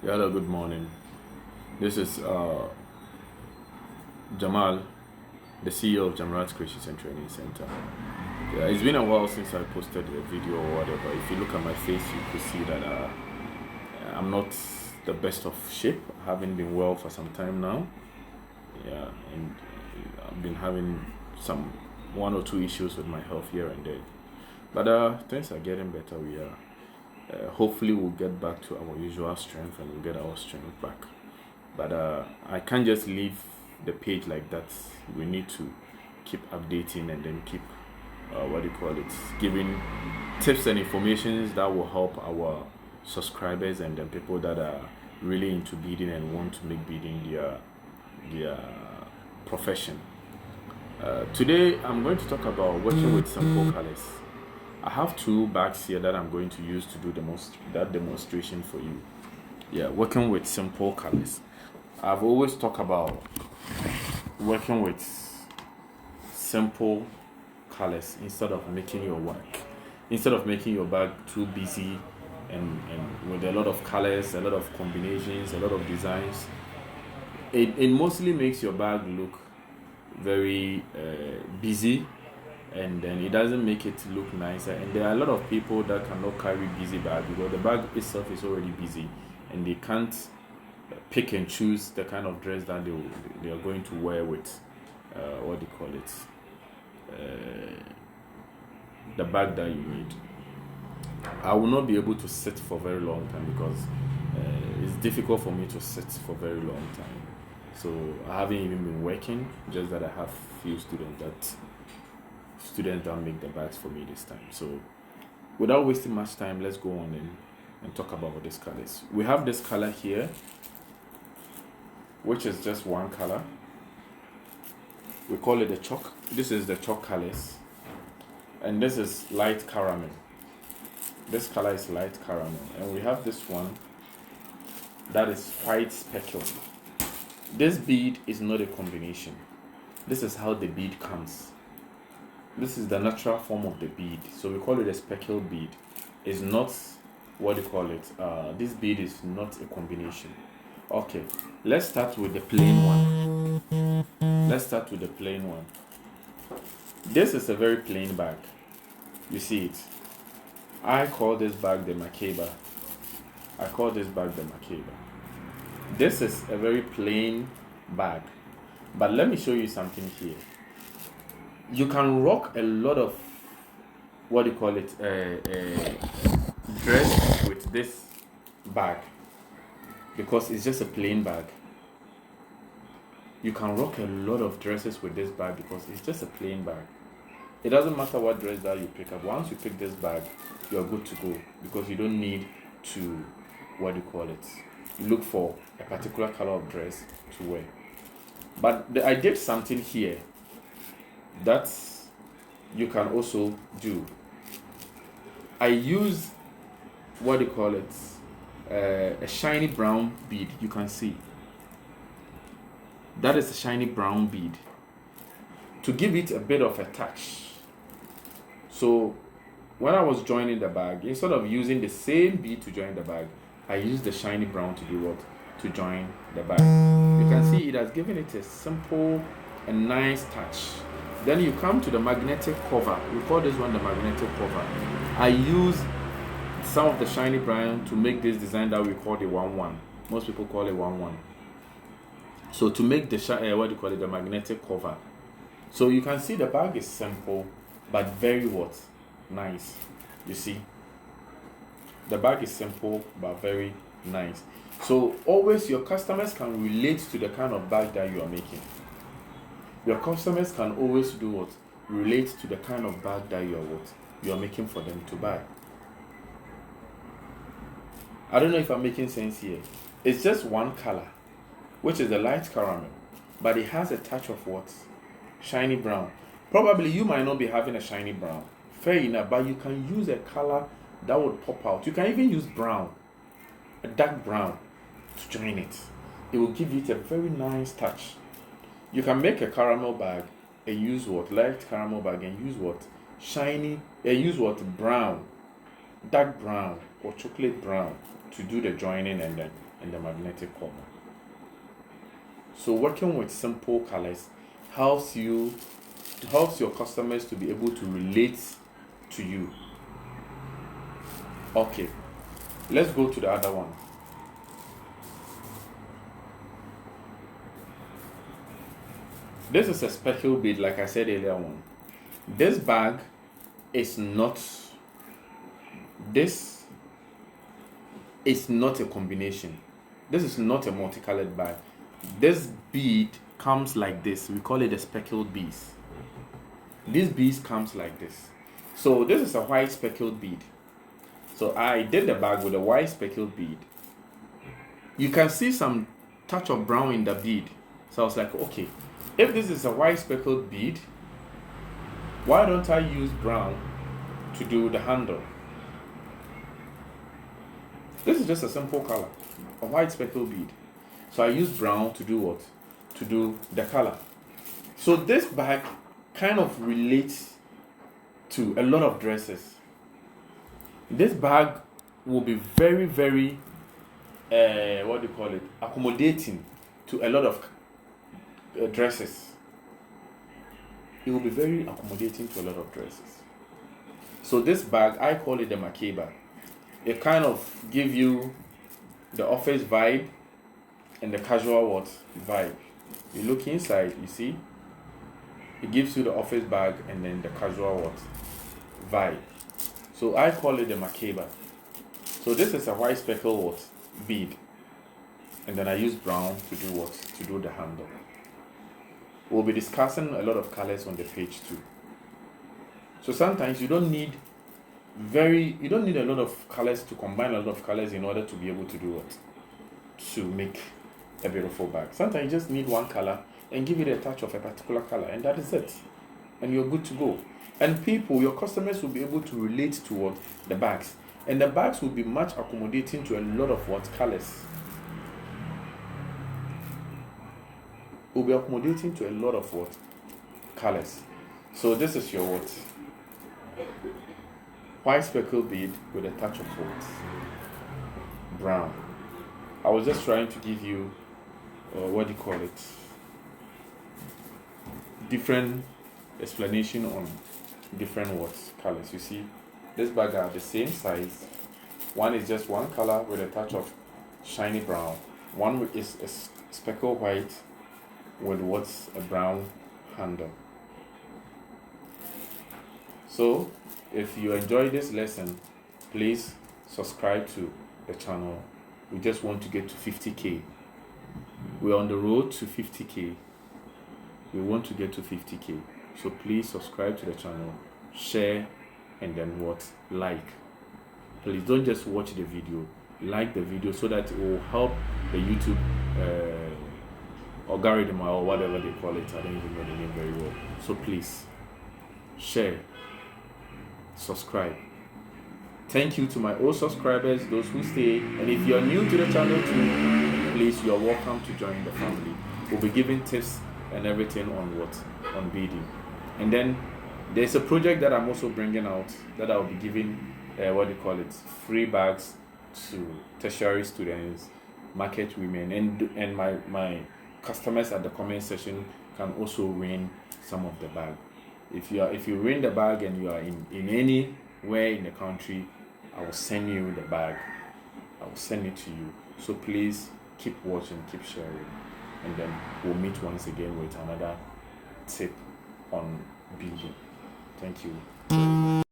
Yeah, hello, good morning. This is Jamal, the CEO of Jamarat's Creations and Training Center. Yeah, it's been a while since I posted a video or whatever. If you look at my face, you could see that I'm not the best of shape. I haven't been well for some time now. Yeah, and I've been having some one or two issues with my health here and there. But things are getting better. We are. Hopefully, we'll get back to our usual strength and we'll get our strength back. But I can't just leave the page like that. We need to keep updating and then keep what do you call it, giving tips and informations that will help our subscribers and then people that are really into beading and want to make beading their profession. Today I'm going to talk about working with simple colors. I have two bags here that I'm going to use to do that demonstration for you. Yeah, working with simple colors. I've always talked about working with simple colors instead of making your bag too busy and with a lot of colors, a lot of combinations, a lot of designs. It mostly makes your bag look very busy, and then it doesn't make it look nicer. And there are a lot of people that cannot carry busy bag because the bag itself is already busy and they can't pick and choose the kind of dress that they are going to wear with what do you call it, the bag that you need. I will not be able to sit for a very long time because it's difficult for me to sit for a very long time. So I haven't even been working, just that I have few students that make the bags for me this time. So without wasting much time, let's go on and talk about these colors. We have this color here, which is just one color. We call it the chalk. This is the chalk colors. And this is light caramel. This color is light caramel. And we have this one that is white speckled. This bead is not a combination. This is how the bead comes. This is the natural form of the bead. So we call it a speckled bead. It's not what do you call it. This bead is not a combination. Okay, let's start with the plain one. Let's start with the plain one. This is a very plain bag. You see it. I call this bag the Maaba. I call this bag the Maaba. This is a very plain bag. But let me show you something here. You can rock a lot of what do you call it, dress with this bag because it's just a plain bag. You can rock a lot of dresses with this bag because it's just a plain bag. It doesn't matter what dress that you pick up. Once you pick this bag, you're good to go because you don't need to, what do you call it, look for a particular color of dress to wear. But I did something here that you can also do. I use, what do you call it, a shiny brown bead. You can see that is a shiny brown bead to give it a bit of a touch. So when I was joining the bag, instead of using the same bead to join the bag, I used the shiny brown to do what? To join the bag. You can see it has given it a simple and nice touch. Then you come to the magnetic cover. We call this one the magnetic cover. I use some of the shiny brown to make this design that we call the 1-1. Most people call it 1-1. So to make the what do you call it, the magnetic cover. So you can see the bag is simple but very what? Nice. You see? The bag is simple but very nice. So always your customers can relate to the kind of bag that you are making. Your customers can always do what? Relate to the kind of bag that you are making for them to buy. I don't know if I'm making sense here. It's just one color, which is the light caramel, but it has a touch of what? Shiny brown. Probably you might not be having a shiny brown. Fair enough, but you can use a color that would pop out. You can even use brown, a dark brown, to join it. It will give it a very nice touch. You can make a caramel bag and use what? Light caramel bag and use what? Shiny, and use what? Brown, dark brown. or chocolate brown to do the joining and the magnetic cover. So working with simple colors helps your customers to be able to relate to you. Okay, let's go to the other one. This is a speckled bead, like I said earlier on. This bag is not, this is not a combination. This is not a multicolored bag. This bead comes like this. We call it a speckled beads. These beads comes like this. So this is a white speckled bead. So I did the bag with a white speckled bead. You can see some touch of brown in the bead. So I was like, okay, if this is a white speckled bead, why don't I use brown to do the handle? This is just a simple color, a white speckled bead. So I use brown to do what? To do the color. So this bag kind of relates to a lot of dresses. This bag will be very, very, accommodating to a lot of dresses. It will be very accommodating to a lot of dresses. So this bag, I call it the Maaba. It kind of give you the office vibe and the casual vibe. You look inside, you see, it gives you the office bag and then the casual vibe. So I call it the Maaba. So this is a white speckle bead, and then I use brown to do to do the handle. We'll be discussing a lot of colors on the page too. So sometimes you don't need a lot of colors to combine a lot of colors in order to be able to do to make a beautiful bag. Sometimes you just need one color and give it a touch of a particular color, and that is it, and you're good to go. And your customers will be able to relate to the bags, and the bags will be much accommodating to a lot of colors. Will be accommodating to a lot of colors. So this is your white speckle bead with a touch of brown. I was just trying to give you different explanation on different colors. You see, this bag are the same size. One is just one color with a touch of shiny brown. One is a speckle white with a brown handle. So if you enjoy this lesson, please subscribe to the channel. We just want to get to 50k. We're on the road to 50k. We want to get to 50k. So please subscribe to the channel, share, and then like. Please don't just watch the video, like the video so that it will help the YouTube algorithm or whatever they call it. I don't even know the name very well. So please share, subscribe. Thank you to my old subscribers, those who stay, and if you're new to the channel too, please, you're welcome to join the family. We'll be giving tips and everything on beading. And then there's a project that I'm also bringing out that I'll be giving free bags to tertiary students, market women, and my customers at the comment section can also win some of the bag. If you win the bag and you are in anywhere in the country, I will send you the bag. I will send it to you. So please keep watching, keep sharing, and then we'll meet once again with another tip on beading. Thank you.